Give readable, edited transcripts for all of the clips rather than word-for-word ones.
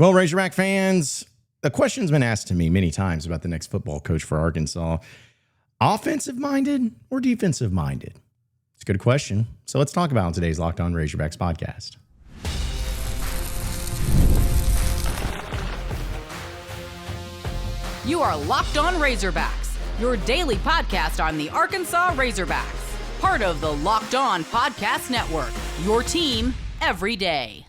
Well, Razorback fans, a question's been asked to me many times about the next football coach for Arkansas. Offensive-minded or defensive-minded? It's a good question. So let's talk about it in today's Locked On Razorbacks podcast. You are Locked On Razorbacks, your daily podcast on the Arkansas Razorbacks. Part of the Locked On Podcast Network, your team every day.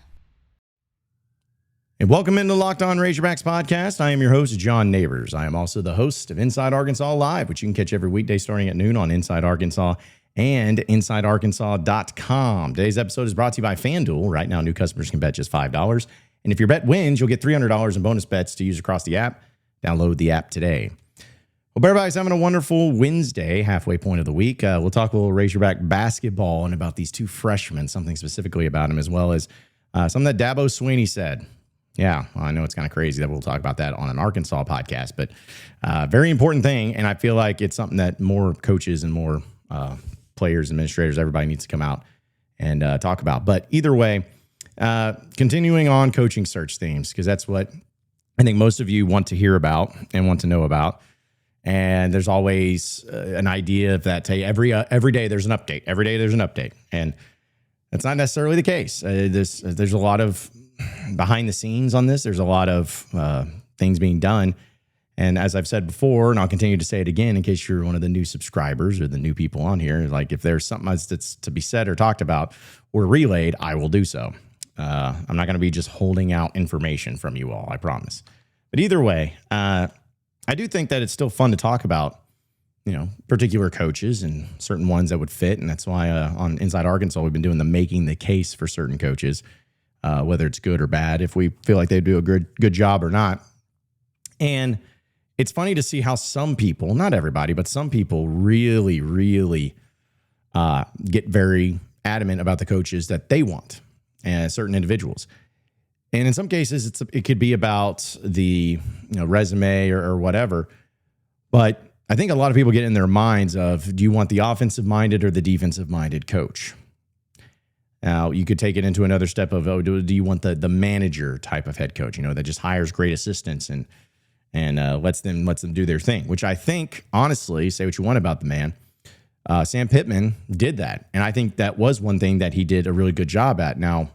And welcome into Locked On Razorbacks podcast. I am your host, John Nabors. I am also the host of Inside Arkansas Live, which you can catch every weekday starting at noon on Inside Arkansas and InsideArkansas.com. Today's episode is brought to you by FanDuel. Right now, new customers can bet just $5. And if your bet wins, you'll get $300 in bonus bets to use across the app. Download the app today. Hope everybody's having a wonderful Wednesday, halfway point of the week. We'll talk a little Razorback basketball and about these two freshmen, something specifically about them, as well as something that Dabo Sweeney said. Yeah, well, I know it's kind of crazy that we'll talk about that on an Arkansas podcast, but very important thing, and I feel like it's something that more coaches and more players, administrators, everybody needs to come out and talk about. But either way, continuing on coaching search themes, because that's what I think most of you want to hear about and want to know about. And there's always an idea of that. Hey, every day there's an update. Every day there's an update, and that's not necessarily the case. There's a lot of behind the scenes on this. There's a lot of things being done. And as I've said before, and I'll continue to say it again in case you're one of the new subscribers or the new people on here, like if there's something that's to be said or talked about or relayed, I will do so. I'm not going to be just holding out information from you all, I promise. But either way, I do think that it's still fun to talk about, particular coaches and certain ones that would fit. And that's why on Inside Arkansas, we've been doing the making the case for certain coaches, whether it's good or bad, if we feel like they do a good job or not. And it's funny to see how some people, not everybody, but some people really, really get very adamant about the coaches that they want and certain individuals. And in some cases, it could be about the resume or whatever. But I think a lot of people get in their minds of, do you want the offensive-minded or the defensive-minded coach? Now, you could take it into another step of, do you want the manager type of head coach, that just hires great assistants and lets them do their thing, which I think, honestly, say what you want about the man, Sam Pittman did that. And I think that was one thing that he did a really good job at. Now,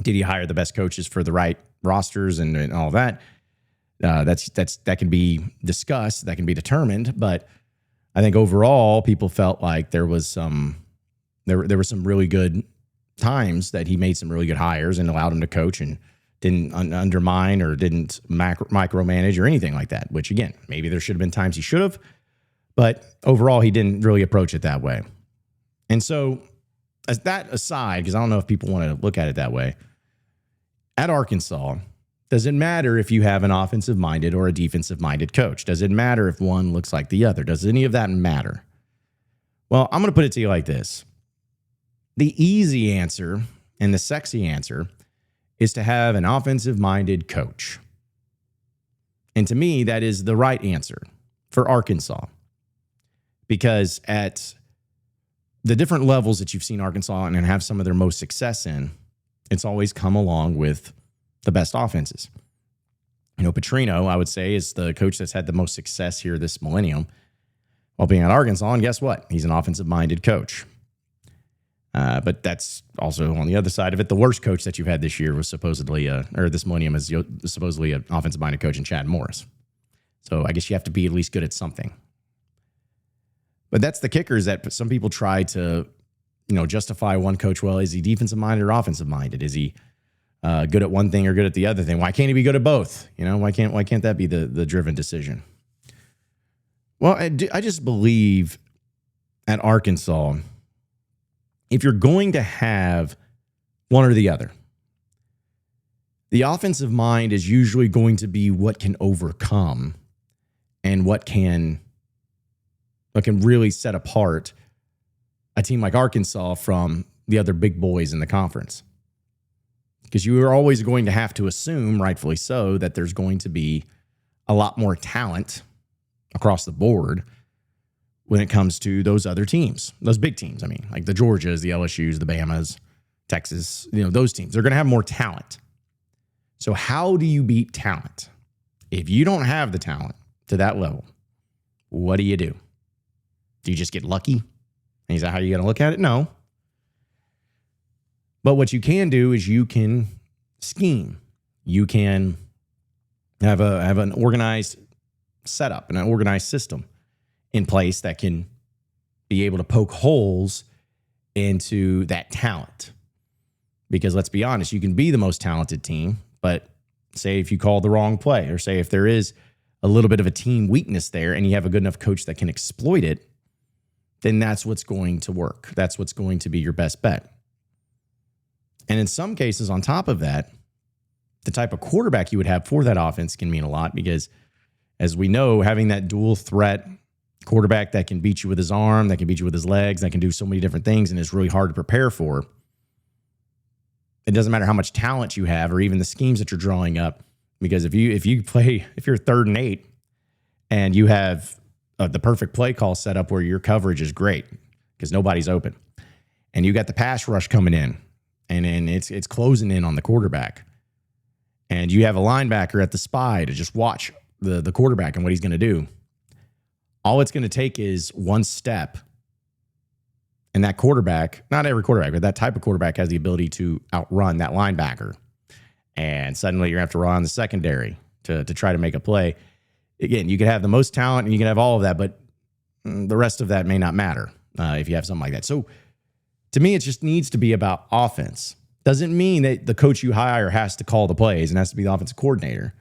did he hire the best coaches for the right rosters and all that? That can be discussed, that can be determined. But I think overall, people felt like there was some really good times that he made some really good hires and allowed him to coach and didn't undermine or didn't micromanage or anything like that, which again, maybe there should have been times he should have, but overall he didn't really approach it that way. And so as that aside, because I don't know if people want to look at it that way, at Arkansas, does it matter if you have an offensive-minded or a defensive-minded coach? Does it matter if one looks like the other? Does any of that matter? Well, I'm going to put it to you like this. The easy answer and the sexy answer is to have an offensive-minded coach. And to me, that is the right answer for Arkansas. Because at the different levels that you've seen Arkansas and have some of their most success in, it's always come along with the best offenses. Petrino, I would say, is the coach that's had the most success here this millennium while being at Arkansas. And guess what? He's an offensive-minded coach. But that's also on the other side of it. The worst coach that you've had this year was supposedly, or this millennium is supposedly an offensive-minded coach in Chad Morris. So I guess you have to be at least good at something. But that's the kicker, is that some people try to, justify one coach. Well, is he defensive-minded or offensive-minded? Is he good at one thing or good at the other thing? Why can't he be good at both? Why can't that be the driven decision? Well, I just believe at Arkansas, if you're going to have one or the other, the offensive mind is usually going to be what can overcome and what can really set apart a team like Arkansas from the other big boys in the conference. Because you are always going to have to assume, rightfully so, that there's going to be a lot more talent across the board when it comes to those other teams, those big teams. I mean, like the Georgias, the LSUs, the Bamas, Texas, those teams. They're going to have more talent. So how do you beat talent? If you don't have the talent to that level, what do? Do you just get lucky? And is that how you're going to look at it? No. But what you can do is you can scheme. You can have an organized setup and an organized system in place that can be able to poke holes into that talent. Because let's be honest, you can be the most talented team, but say if you call the wrong play, or say if there is a little bit of a team weakness there and you have a good enough coach that can exploit it, then that's what's going to work. That's what's going to be your best bet. And in some cases, on top of that, the type of quarterback you would have for that offense can mean a lot, because as we know, having that dual threat quarterback that can beat you with his arm, that can beat you with his legs, that can do so many different things and is really hard to prepare for. It doesn't matter how much talent you have or even the schemes that you're drawing up, because if you're 3rd and 8 and you have the perfect play call set up where your coverage is great because nobody's open, and you got the pass rush coming in and then it's closing in on the quarterback, and you have a linebacker at the spy to just watch the quarterback and what he's going to do, all it's going to take is one step. And that quarterback, not every quarterback, but that type of quarterback has the ability to outrun that linebacker. And suddenly you're going to have to rely on the secondary to try to make a play. Again, you could have the most talent and you can have all of that, but the rest of that may not matter if you have something like that. So to me, it just needs to be about offense. Doesn't mean that the coach you hire has to call the plays and has to be the offensive coordinator,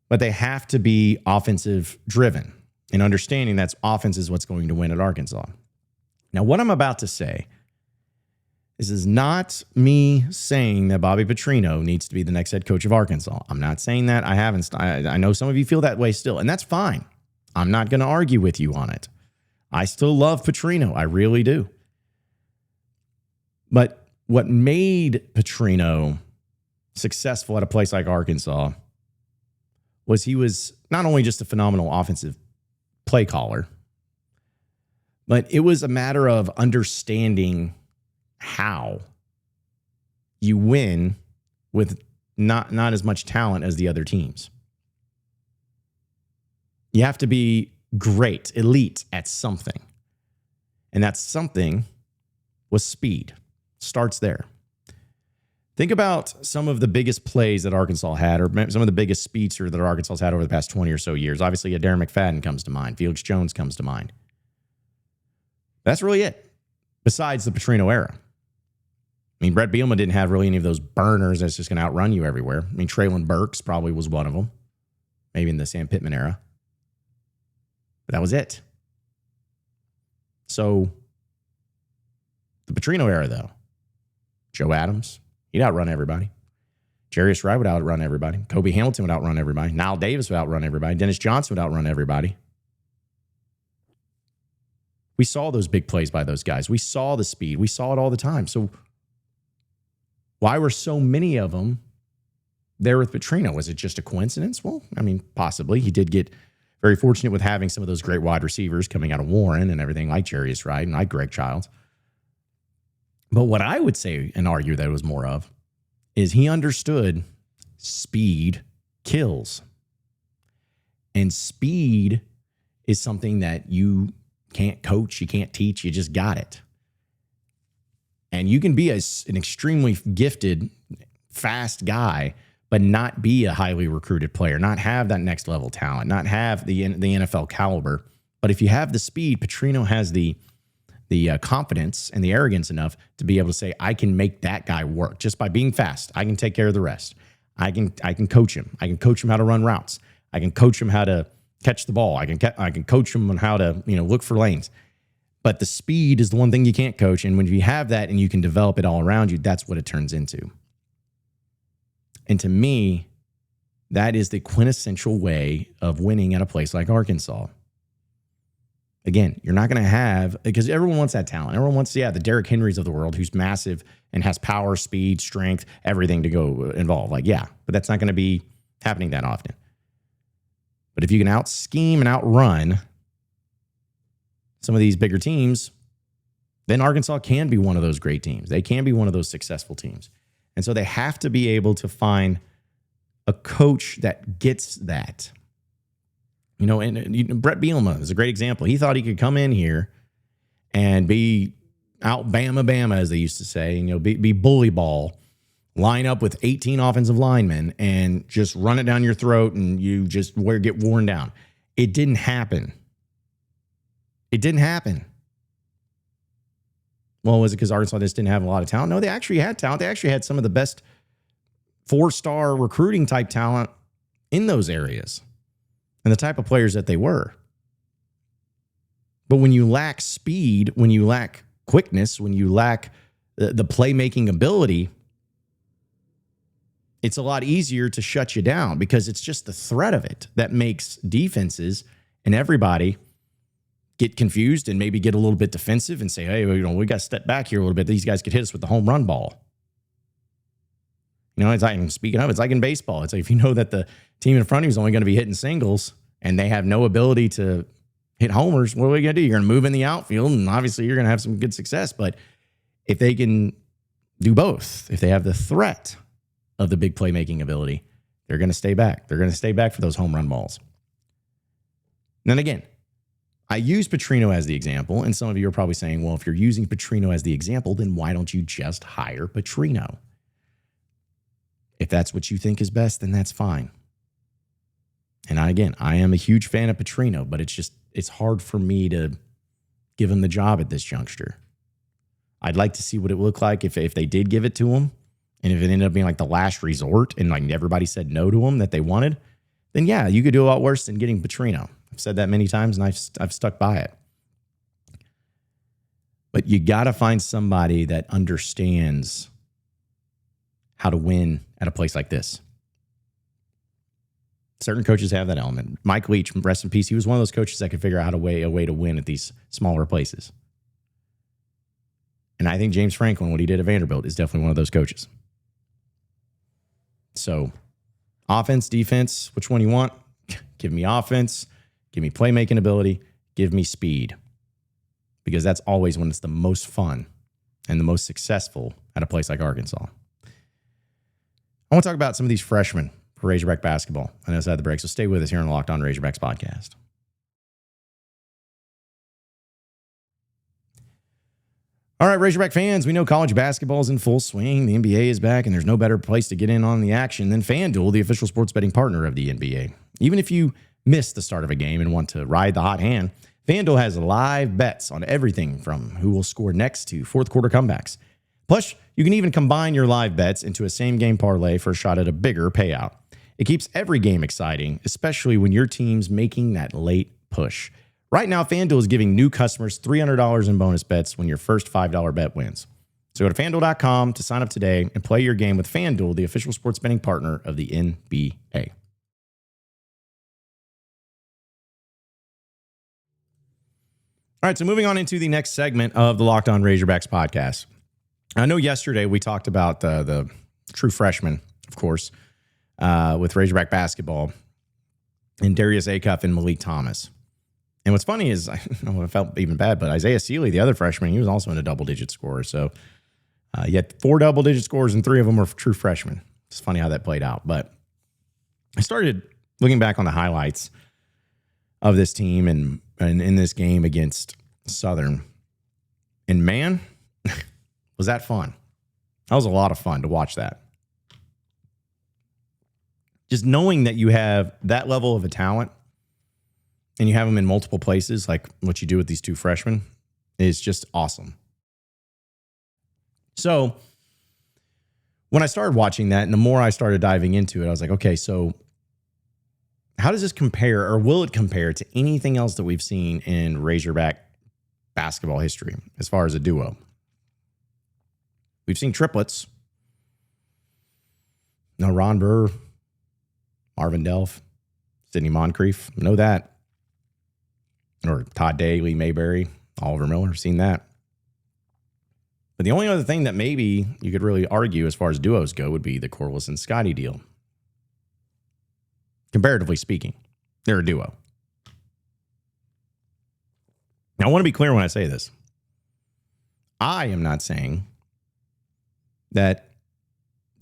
but they have to be offensive driven and understanding that offense is what's going to win at Arkansas. Now, what I'm about to say, this is not me saying that Bobby Petrino needs to be the next head coach of Arkansas. I'm not saying that. I know some of you feel that way still, and that's fine. I'm not going to argue with you on it. I still love Petrino. I really do. But what made Petrino successful at a place like Arkansas was he was not only just a phenomenal offensive play caller, but it was a matter of understanding how you win with not as much talent as the other teams. You have to be great, elite at something. And that something was speed. Starts there. Think about some of the biggest plays that Arkansas had, or some of the biggest speeds that Arkansas has had over the past 20 or so years. Obviously, Darren McFadden comes to mind. Felix Jones comes to mind. That's really it, besides the Petrino era. I mean, Brett Bielema didn't have really any of those burners that's just going to outrun you everywhere. I mean, Traylon Burks probably was one of them, maybe in the Sam Pittman era. But that was it. So, the Petrino era, though, Joe Adams, he'd outrun everybody. Jarius Wright would outrun everybody. Kobe Hamilton would outrun everybody. Nile Davis would outrun everybody. Dennis Johnson would outrun everybody. We saw those big plays by those guys. We saw the speed. We saw it all the time. So why were so many of them there with Petrino? Was it just a coincidence? Well, I mean, possibly. He did get very fortunate with having some of those great wide receivers coming out of Warren and everything, like Jarius Wright and like Greg Childs. But what I would say and argue that it was more of is he understood speed kills. And speed is something that you can't coach, you can't teach, you just got it. And you can be an extremely gifted, fast guy, but not be a highly recruited player, not have that next level talent, not have the NFL caliber. But if you have the speed, Petrino has the confidence and the arrogance enough to be able to say, I can make that guy work just by being fast. I can take care of the rest. I can coach him. I can coach him how to run routes. I can coach him how to catch the ball. I can coach him on how to look for lanes. But the speed is the one thing you can't coach. And when you have that and you can develop it all around you, that's what it turns into. And to me, that is the quintessential way of winning at a place like Arkansas. Again, you're not going to have, because everyone wants that talent. Everyone wants, the Derrick Henrys of the world who's massive and has power, speed, strength, everything to go involve. But that's not going to be happening that often. But if you can out-scheme and outrun some of these bigger teams, then Arkansas can be one of those great teams. They can be one of those successful teams. And so they have to be able to find a coach that gets that. And Brett Bielema is a great example. He thought he could come in here and be out Bama, as they used to say, and, be bully ball, line up with 18 offensive linemen and just run it down your throat and you just get worn down. It didn't happen. It didn't happen. Well, was it because Arkansas just didn't have a lot of talent? No, they actually had talent. They actually had some of the best 4-star recruiting type talent in those areas and the type of players that they were. But when you lack speed, when you lack quickness, when you lack the playmaking ability, it's a lot easier to shut you down because it's just the threat of it that makes defenses and everybody get confused and maybe get a little bit defensive and say, hey, we got to step back here a little bit. These guys could hit us with the home run ball. It's like, speaking of, it's like in baseball. It's like if you know that the team in front of you is only going to be hitting singles and they have no ability to hit homers, what are we going to do? You're going to move in the outfield, and obviously you're going to have some good success. But if they can do both, if they have the threat of the big playmaking ability, they're going to stay back. They're going to stay back for those home run balls. And then again, I use Petrino as the example, and some of you are probably saying, well, if you're using Petrino as the example, then why don't you just hire Petrino? If that's what you think is best, then that's fine. And I am a huge fan of Petrino, but it's hard for me to give him the job at this juncture. I'd like to see what it would look like if they did give it to him, and if it ended up being like the last resort and like everybody said no to him that they wanted, then yeah, you could do a lot worse than getting Petrino. I've said that many times, and I've stuck by it. But you got to find somebody that understands how to win at a place like this. Certain coaches have that element. Mike Leach, rest in peace, he was one of those coaches that could figure out a way to win at these smaller places. And I think James Franklin, what he did at Vanderbilt, is definitely one of those coaches. So, offense, defense, which one you want? Give me offense. Give me playmaking ability. Give me speed. Because that's always when it's the most fun and the most successful at a place like Arkansas. I want to talk about some of these freshmen for Razorback basketball on the other side of the break. So stay with us here on the Locked On Razorbacks podcast. All right, Razorback fans, we know college basketball is in full swing. The NBA is back, and there's no better place to get in on the action than FanDuel, the official sports betting partner of the NBA. Even if you miss the start of a game and want to ride the hot hand, FanDuel has live bets on everything from who will score next to fourth quarter comebacks. Plus, you can even combine your live bets into a same-game parlay for a shot at a bigger payout. It keeps every game exciting, especially when your team's making that late push. Right now, FanDuel is giving new customers $300 in bonus bets when your first $5 bet wins. So go to FanDuel.com to sign up today and play your game with FanDuel, the official sports betting partner of the NBA. All right, so moving on into the next segment of the Locked On Razorbacks podcast. I know yesterday we talked about the true freshmen, of course, with Razorback basketball, and DARIUS, Acuff, and MALEEK Thomas. And what's funny is, I felt even bad, but Isaiah Sealy, the other freshman, he was also in a double-digit scorer. So you had 4 double-digit scores, and 3 of them were true freshmen. It's funny how that played out. But I started looking back on the highlights of this team and in this game against Southern. And man, was that fun. That was a lot of fun to watch that. Just knowing that you have that level of a talent and you have them in multiple places, like what you do with these 2 freshmen, is just awesome. So when I started watching that, and the more I started diving into it, I was like, okay, so how does this compare, or will it compare to anything else that we've seen in Razorback basketball history as far as a duo? We've seen triplets. No, Ron Burr, Marvin Delph, Sidney Moncrief, know that. Or Todd Day, Lee Mayberry, Oliver Miller, seen that. But the only other thing that maybe you could really argue as far as duos go would be the Corliss and Scotty deal. Comparatively speaking, they're a duo. Now, I want to be clear when I say this. I am not saying that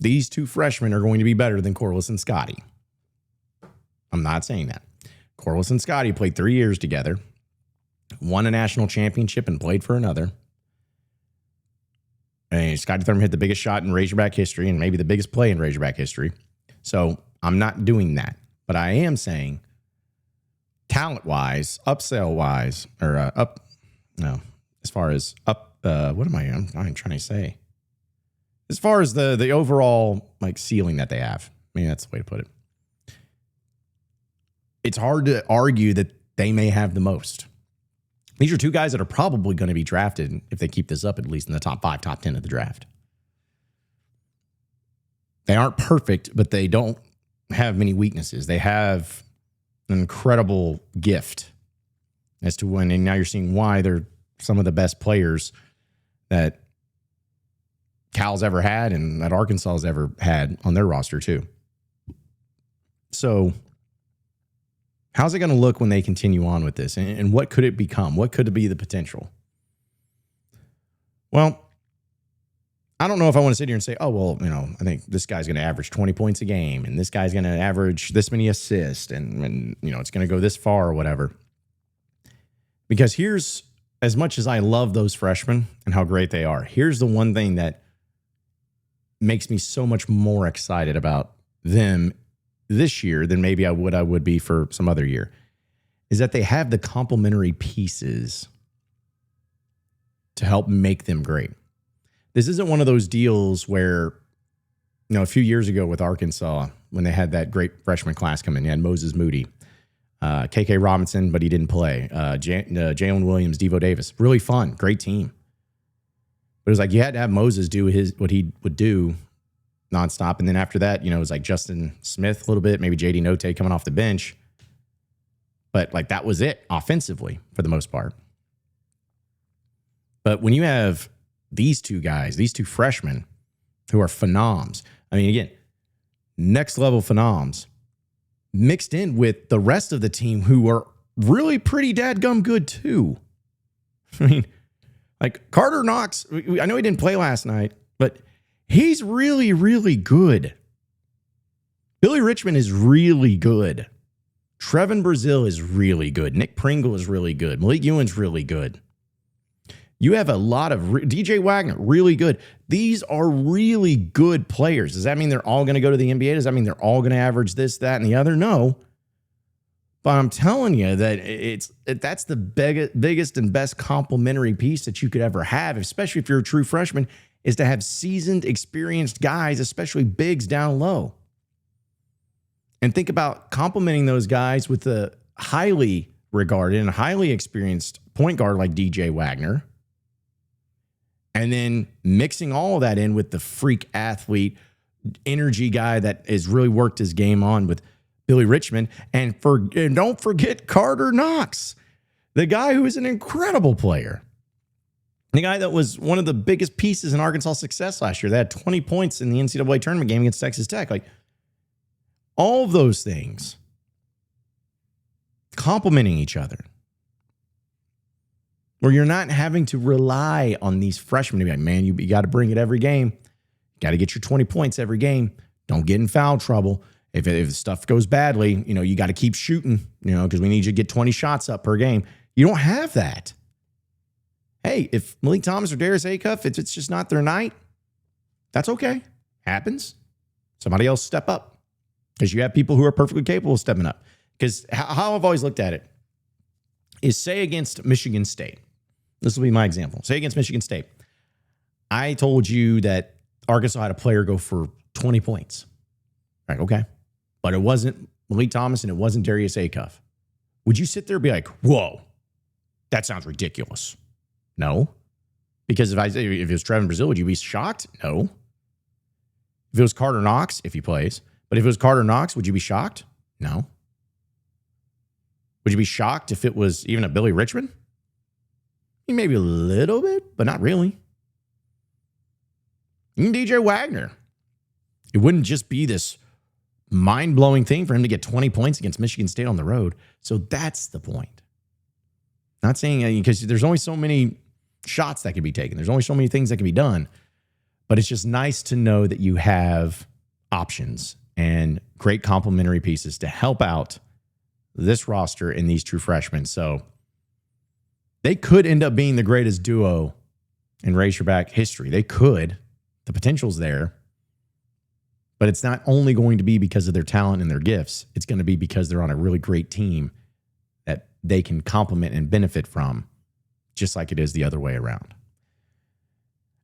these two freshmen are going to be better than Corliss and Scotty. I'm not saying that. Corliss and Scotty played 3 years together, won a national championship and played for another. And Scotty Thurman hit the biggest shot in Razorback history and maybe the biggest play in Razorback history. So I'm not doing that. But I am saying talent-wise, upsell-wise, or as far as I'm trying to say. As far as the overall like ceiling that they have. I mean, that's the way to put it. It's hard to argue that they may have the most. These are two guys that are probably going to be drafted, if they keep this up, at least in the top 5, top 10 of the draft. They aren't perfect, but they don't have many weaknesses. They have an incredible gift as to when, and now you're seeing why they're some of the best players that Cal's ever had and that Arkansas has ever had on their roster too. So how's it going to look when they continue on with this? And what could it become? What could it be the potential? Well, I don't know if I want to sit here and say, oh, well, I think this guy's going to average 20 points a game and this guy's going to average this many assists and it's going to go this far or whatever. Because here's, as much as I love those freshmen and how great they are, here's the one thing that makes me so much more excited about them this year than maybe I would be for some other year, is that they have the complementary pieces to help make them great. This isn't one of those deals where, a few years ago with Arkansas, when they had that great freshman class come in, you had Moses Moody, KK Robinson, but he didn't play, Jalen Williams, Devo Davis, really fun, great team. But it was like you had to have Moses do what he would do nonstop. And then after that, it was like Justin Smith a little bit, maybe JD Notte coming off the bench. But like that was it offensively for the most part. But when you have these two guys, these two freshmen who are phenoms, I mean, again, next level phenoms mixed in with the rest of the team who are really pretty dadgum good too. I mean, like KARTER KNOX, I know he didn't play last night, but he's really, really good. Billy Richmond is really good. TREVON Brazile is really good. Nick Pringle is really good. Malik Ewan's really good. You have a lot of DJ Wagner, really good. These are really good players. Does that mean they're all going to go to the NBA? Does that mean they're all going to average this, that, and the other? No. But I'm telling you that that's the biggest and best complementary piece that you could ever have, especially if you're a true freshman, is to have seasoned, experienced guys, especially bigs down low. And think about complementing those guys with a highly regarded and highly experienced point guard like DJ Wagner. And then mixing all of that in with the freak athlete, energy guy that has really worked his game on with Billy Richmond. And don't forget KARTER KNOX, the guy who is an incredible player. The guy that was one of the biggest pieces in Arkansas' success last year. They had 20 points in the NCAA tournament game against Texas Tech. Like, all of those things complementing each other, where you're not having to rely on these freshmen to be like, man, you got to bring it every game. Got to get your 20 points every game. Don't get in foul trouble. If stuff goes badly, you got to keep shooting, because we need you to get 20 shots up per game. You don't have that. Hey, if Malik Thomas or Darius Acuff, it's just not their night, that's okay. Happens. Somebody else step up, because you have people who are perfectly capable of stepping up. Because how I've always looked at it is, say against Michigan State. This will be my example. Say against Michigan State. I told you that Arkansas had a player go for 20 points. Right, okay. But it wasn't Malik Thomas and it wasn't Darius Acuff. Would you sit there and be like, whoa, that sounds ridiculous? No. Because if it was TREVON Brazile, would you be shocked? No. If it was KARTER KNOX, if he plays. But if it was KARTER KNOX, would you be shocked? No. Would you be shocked if it was even a Billy Richmond? Maybe a little bit, but not really. Even DJ Wagner. It wouldn't just be this mind-blowing thing for him to get 20 points against Michigan State on the road. So that's the point. Not saying, because there's only so many shots that can be taken. There's only so many things that can be done. But it's just nice to know that you have options and great complementary pieces to help out this roster and these true freshmen. So they could end up being the greatest duo in Razorback history. They could. The potential's there. But it's not only going to be because of their talent and their gifts. It's going to be because they're on a really great team that they can complement and benefit from, just like it is the other way around.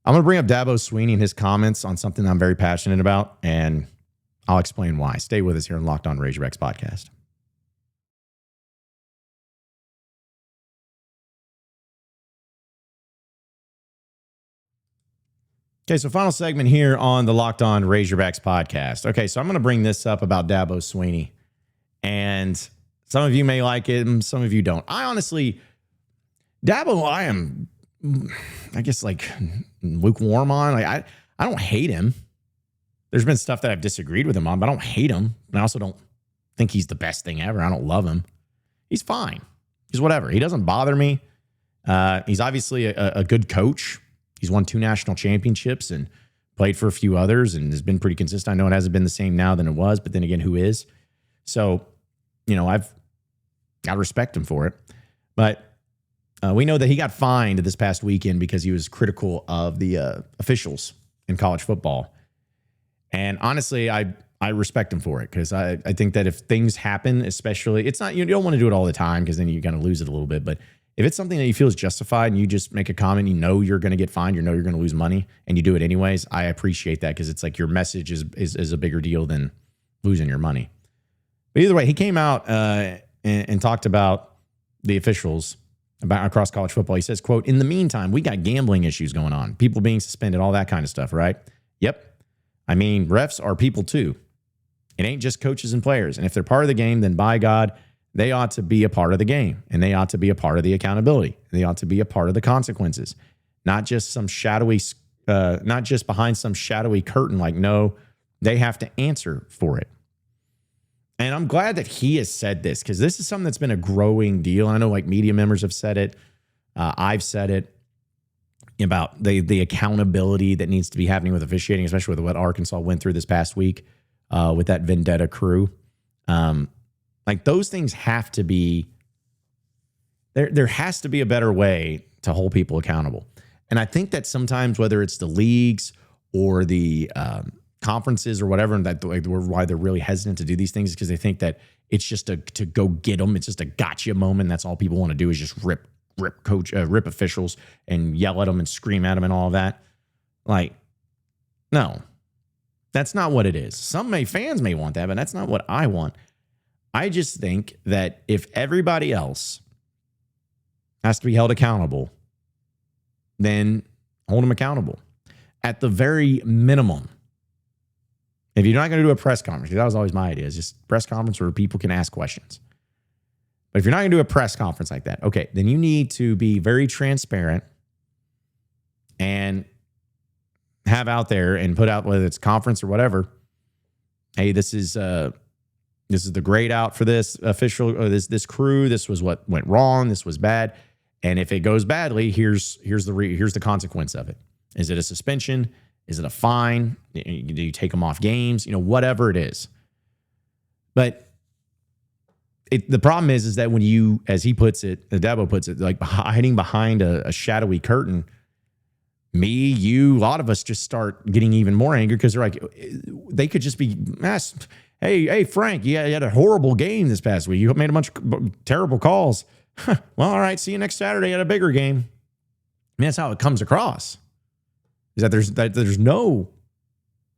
I'm going to bring up DABO Sweeney and his comments on something I'm very passionate about, and I'll explain why. Stay with us here on Locked On Razorbacks podcast. Okay, so final segment here on the Locked On Razorbacks podcast. Okay, so I'm going to bring this up about DABO Sweeney, and some of you may like it, and some of you don't. I honestly, Dabo, I guess, like lukewarm on. Like I don't hate him. There's been stuff that I've disagreed with him on, but I don't hate him. And I also don't think he's the best thing ever. I don't love him. He's fine. He's whatever. He doesn't bother me. He's obviously a good coach. He's won 2 national championships and played for a few others and has been pretty consistent. I know it hasn't been the same now than it was, but then again, who is? So, I've got to respect him for it. But we know that he got fined this past weekend because he was critical of the officials in college football. And honestly, I respect him for it, because I think that if things happen, especially, it's not, you don't want to do it all the time because then you kind of lose it a little bit. But if it's something that you feel is justified and you just make a comment, you're going to get fined, you're going to lose money, and you do it anyways, I appreciate that, because it's like your message is a bigger deal than losing your money. But either way, he came out and talked about the officials across college football. He says, quote, "In the meantime, we got gambling issues going on, people being suspended, all that kind of stuff, right? Yep. I mean, refs are people too. It ain't just coaches and players. And if they're part of the game, then by God, they ought to be a part of the game, and they ought to be a part of the accountability. They ought to be a part of the consequences, not just some shadowy, not just behind some shadowy curtain. Like, no, they have to answer for it." And I'm glad that he has said this, because this is something that's been a growing deal. I know like media members have said it. I've said it about the accountability that needs to be happening with officiating, especially with what Arkansas went through this past week with that Vendetta crew. Like, those things have to be, there has to be a better way to hold people accountable. And I think that sometimes, whether it's the leagues or the conferences or whatever, and that why they're really hesitant to do these things, is because they think that it's just to go get them. It's just a gotcha moment. That's all people want to do, is just rip officials and yell at them and scream at them and all of that. Like, no, that's not what it is. Fans may want that, but that's not what I want. I just think that if everybody else has to be held accountable, then hold them accountable. At the very minimum, if you're not going to do a press conference, because that was always my idea, is just press conference where people can ask questions. But if you're not going to do a press conference like that, okay, then you need to be very transparent and have out there and put out, whether it's conference or whatever, hey, this is the grade out for this official or this crew. This was what went wrong. This was bad. And if it goes badly, here's the consequence of it. Is it a suspension? Is it a fine? Do you take them off games? Whatever it is. But the problem is that when you, as he puts it, Dabo puts it, like hiding behind a shadowy curtain, me, you, a lot of us just start getting even more angry, because they're like, they could just be asked, hey, Frank, you had a horrible game this past week. You made a bunch of terrible calls. Well, all right, see you next Saturday at a bigger game. I mean, that's how it comes across, is that there's no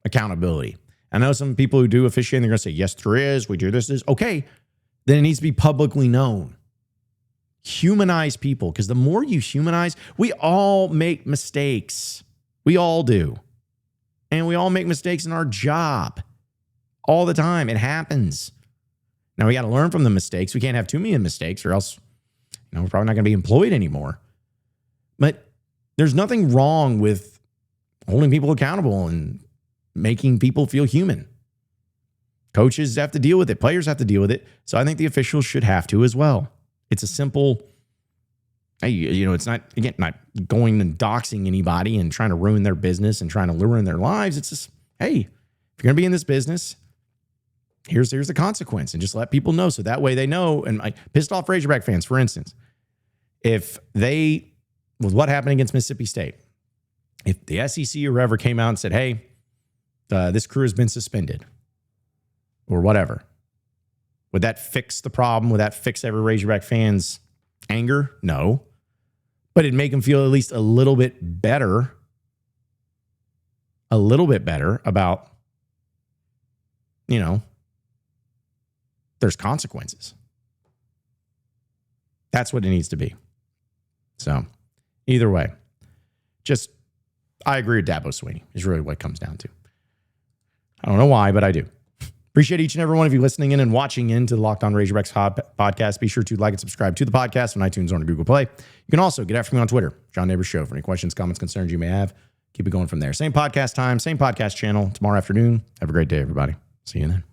accountability. I know some people who do officiating, they're going to say, yes, there is. We do this. Okay, then it needs to be publicly known. Humanize people, because the more you humanize, we all make mistakes. We all do. And we all make mistakes in our job all the time. It happens. Now, we got to learn from the mistakes. We can't have too many mistakes, or else we're probably not going to be employed anymore. But there's nothing wrong with holding people accountable and making people feel human. Coaches have to deal with it. Players have to deal with it. So I think the officials should have to as well. It's a simple Hey, it's not, again, not going and doxing anybody and trying to ruin their business and trying to ruin their lives. It's just, hey, if you're going to be in this business, here's the consequence, and just let people know. So that way they know. And like pissed off Razorback fans, for instance, with what happened against Mississippi State, if the SEC or whoever came out and said, hey, this crew has been suspended or whatever, would that fix the problem? Would that fix every Razorback fan's anger? No. But it'd make them feel at least a little bit better about, there's consequences. That's what it needs to be. So either way, I agree with Dabo Sweeney is really what it comes down to. I don't know why, but I do. Appreciate each and every one of you listening in and watching into the Locked On Razorbacks podcast. Be sure to like and subscribe to the podcast on iTunes or on Google Play. You can also get after me on Twitter, John Nabors Show, for any questions, comments, concerns you may have. Keep it going from there. Same podcast time, same podcast channel tomorrow afternoon. Have a great day, everybody. See you then.